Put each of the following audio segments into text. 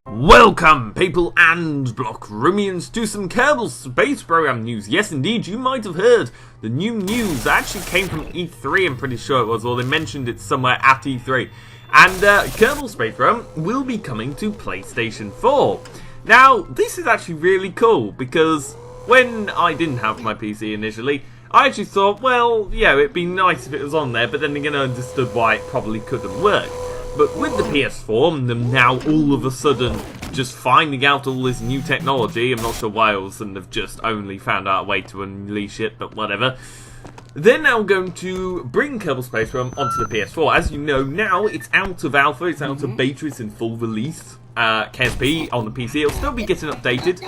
Welcome, people and BlockRoomians, to some Kerbal Space Program news. Yes, indeed, you might have heard the new news actually came from E3, I'm pretty sure it was, or they mentioned it somewhere at E3. And Kerbal Space Program will be coming to PlayStation 4. Now, this is actually really cool, because when I didn't have my PC initially, I actually thought, well, yeah, it'd be nice if it was on there, but then again I understood why it probably couldn't work. But with the PS4 and them now all of a sudden just finding out all this new technology, I'm not sure why all of a sudden they've just only found out a way to unleash it, but whatever. They're now going to bring Kerbal Space Program onto the PS4. As you know now, it's out of alpha, it's out of beta, it's in full release. KSP on the PC, it'll still be getting updated,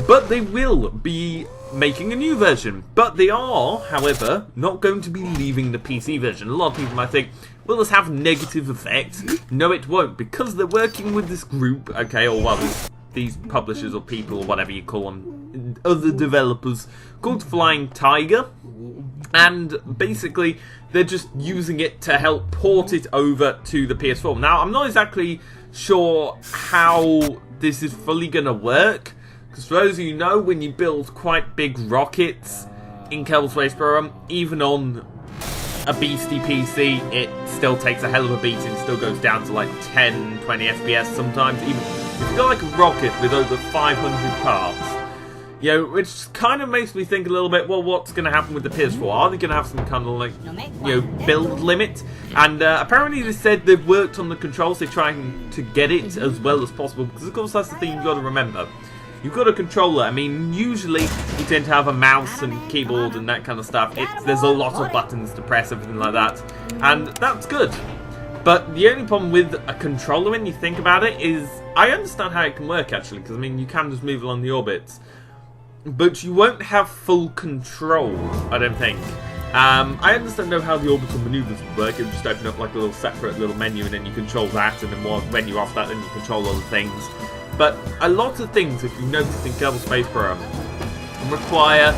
but they will be making a new version. But they are, however, not going to be leaving the PC version. A lot of people might think, will this have negative effects? No, it won't, because they're working with this group, okay, or well, these publishers or people or whatever you call them, other developers, called Flying Tiger, and basically they're just using it to help port it over to the PS4. Now, I'm not exactly sure how this is fully going to work, because for those of you who know, when you build quite big rockets in Kerbal Space Program, even on a beastie PC, it still takes a hell of a beating, still goes down to like 10, 20 FPS sometimes, even if you've got like a rocket with over 500 parts. You know, which kind of makes me think a little bit, well, what's going to happen with the PS4? Are they going to have some kind of, like, you know, build limit? And apparently they said they've worked on the controls, they're trying to get it as well as possible, because of course that's the thing you've got to remember. You've got a controller, I mean, usually you tend to have a mouse and keyboard and that kind of stuff. There's a lot of buttons to press, everything like that, and that's good. But the only problem with a controller, when you think about it, is I understand how it can work, actually, because, I mean, you can just move along the orbits. But you won't have full control, I don't think. I understand how the orbital maneuvers work. It would just open up like a little separate little menu and then you control that, and then when you're off that, then you control other things. But a lot of things, if you notice in Kerbal Space Program, require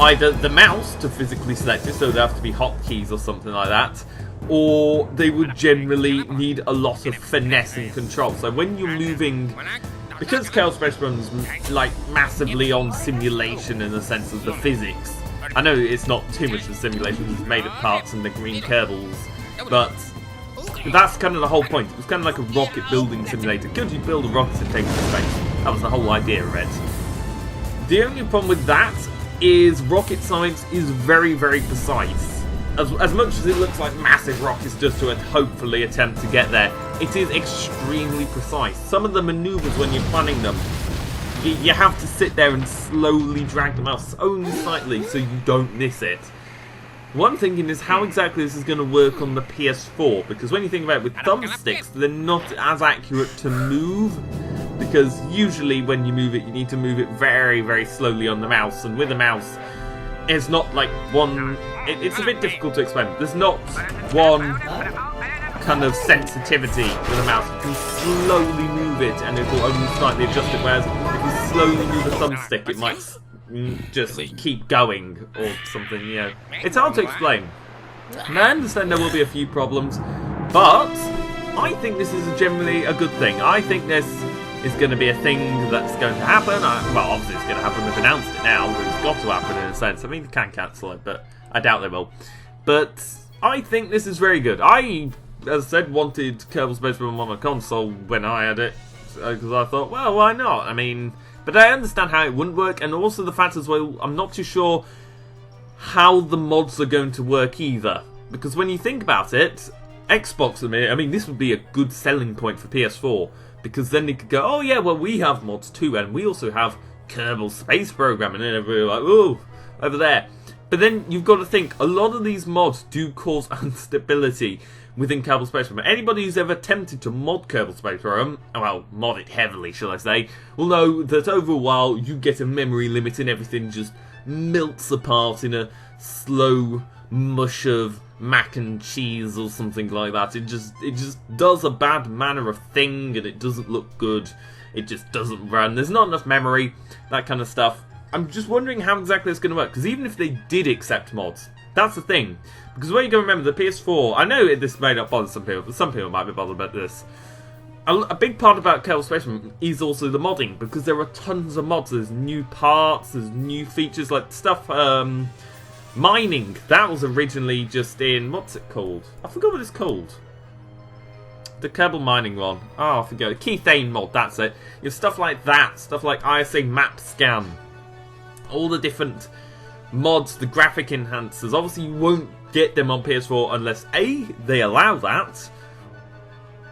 either the mouse to physically select it, so there have to be hotkeys or something like that, or they would generally need a lot of finesse and control. So when you're moving, because Kerbal Space Program's like massively on simulation in the sense of the physics. I know it's not too much of a simulation, it's made of parts and the green Kerbals, but that's kind of the whole point. It was kind of like a rocket building simulator. Could you build a rocket and take it to space? That was the whole idea of it. The only problem with that is rocket science is very, very precise. As much as it looks like massive rockets just to hopefully attempt to get there, it is extremely precise. Some of the maneuvers when you're planning them, you have to sit there and slowly drag the mouse only slightly so you don't miss it. What I'm thinking is how exactly this is going to work on the PS4, because when you think about it with thumbsticks, they're not as accurate to move, because usually when you move it, you need to move it very, very slowly on the mouse, and with a mouse, it's not like one... It's a bit difficult to explain. There's not one kind of sensitivity with a mouse. You can slowly move it and it will only slightly adjust it, whereas if you slowly move a thumbstick, it might just keep going or something, you know. It's hard to explain. And I understand there will be a few problems, but I think this is generally a good thing. I think this is going to be a thing that's going to happen. Well, obviously it's going to happen. They've announced it now, but it's got to happen in a sense. I mean, they can cancel it, but I doubt they will. But I think this is very good. I, as I said, wanted Kerbal Space Program on a console when I had it, because I thought, well, why not? I mean, but I understand how it wouldn't work, and also the fact as well, I'm not too sure how the mods are going to work either. Because when you think about it, Xbox, I mean, this would be a good selling point for PS4, because then they could go, oh yeah, well, we have mods too, and we also have Kerbal Space Program, and then everybody like, oh, over there. But then you've got to think, a lot of these mods do cause instability within Kerbal Space Program. Anybody who's ever attempted to mod Kerbal Space Program, well, mod it heavily, shall I say, will know that over a while you get a memory limit and everything just melts apart in a slow mush of mac and cheese or something like that. It just does a bad manner of thing, and it doesn't look good. It just doesn't run. There's not enough memory, that kind of stuff. I'm just wondering how exactly it's going to work, because even if they did accept mods, that's the thing. Because when you go remember, the PS4, I know this may not bother some people, but some people might be bothered about this. a big part about Kerbal Space Program is also the modding, because there are tons of mods. There's new parts, there's new features, like stuff, mining. That was originally just in, what's it called? I forgot what it's called. The Kerbal mining one. Oh, I forget. Keythane mod, that's it. You have stuff like that, stuff like ISA map scan. All the different mods, the graphic enhancers. Obviously, you won't get them on PS4 unless A, they allow that,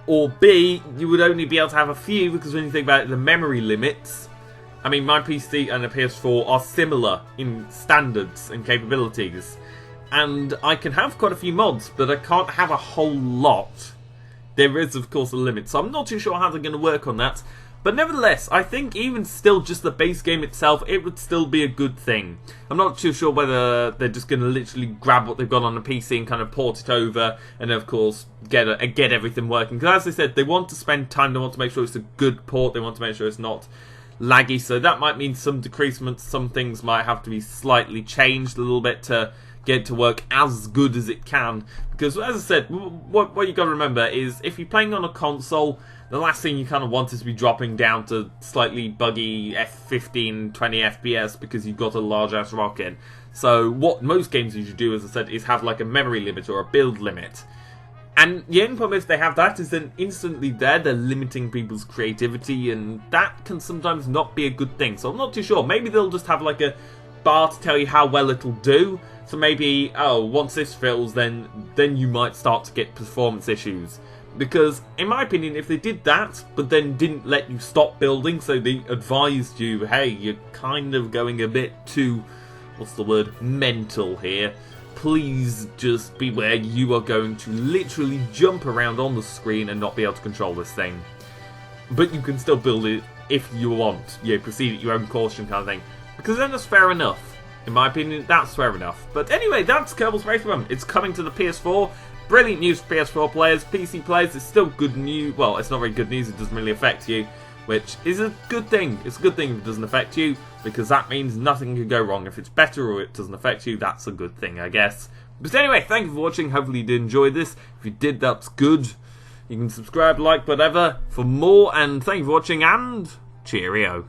or B, you would only be able to have a few, because when you think about it, the memory limits, I mean, my PC and the PS4 are similar in standards and capabilities, and I can have quite a few mods, but I can't have a whole lot. There is, of course, a limit, so I'm not too sure how they're going to work on that. But nevertheless, I think even still, just the base game itself, it would still be a good thing. I'm not too sure whether they're just going to literally grab what they've got on the PC and kind of port it over, and of course get everything working. Because as I said, they want to spend time, they want to make sure it's a good port, they want to make sure it's not laggy. So that might mean some decreasements, some things might have to be slightly changed a little bit to get it to work as good as it can. Because as I said, what you got to remember is if you're playing on a console, the last thing you kind of want is to be dropping down to slightly buggy F15, 20 FPS because you've got a large-ass rocket. So what most games usually do, as I said, is have like a memory limit or a build limit. And the only problem if they have that is then instantly they're limiting people's creativity, and that can sometimes not be a good thing. So I'm not too sure. Maybe they'll just have like a bar to tell you how well it'll do. So maybe, oh, once this fills, then you might start to get performance issues. Because, in my opinion, if they did that, but then didn't let you stop building, so they advised you, hey, you're kind of going a bit too, what's the word, mental here. Please just beware, you are going to literally jump around on the screen and not be able to control this thing. But you can still build it if you want. You know, proceed at your own caution kind of thing. Because then that's fair enough. In my opinion, that's fair enough. But anyway, that's Kerbal Space Program. It's coming to the PS4. Brilliant news for PS4 players, PC players. It's still good news. Well, it's not very good news. It doesn't really affect you, which is a good thing. It's a good thing if it doesn't affect you, because that means nothing can go wrong. If it's better or it doesn't affect you, that's a good thing, I guess. But anyway, thank you for watching. Hopefully you did enjoy this. If you did, that's good. You can subscribe, like, whatever for more. And thank you for watching, and cheerio.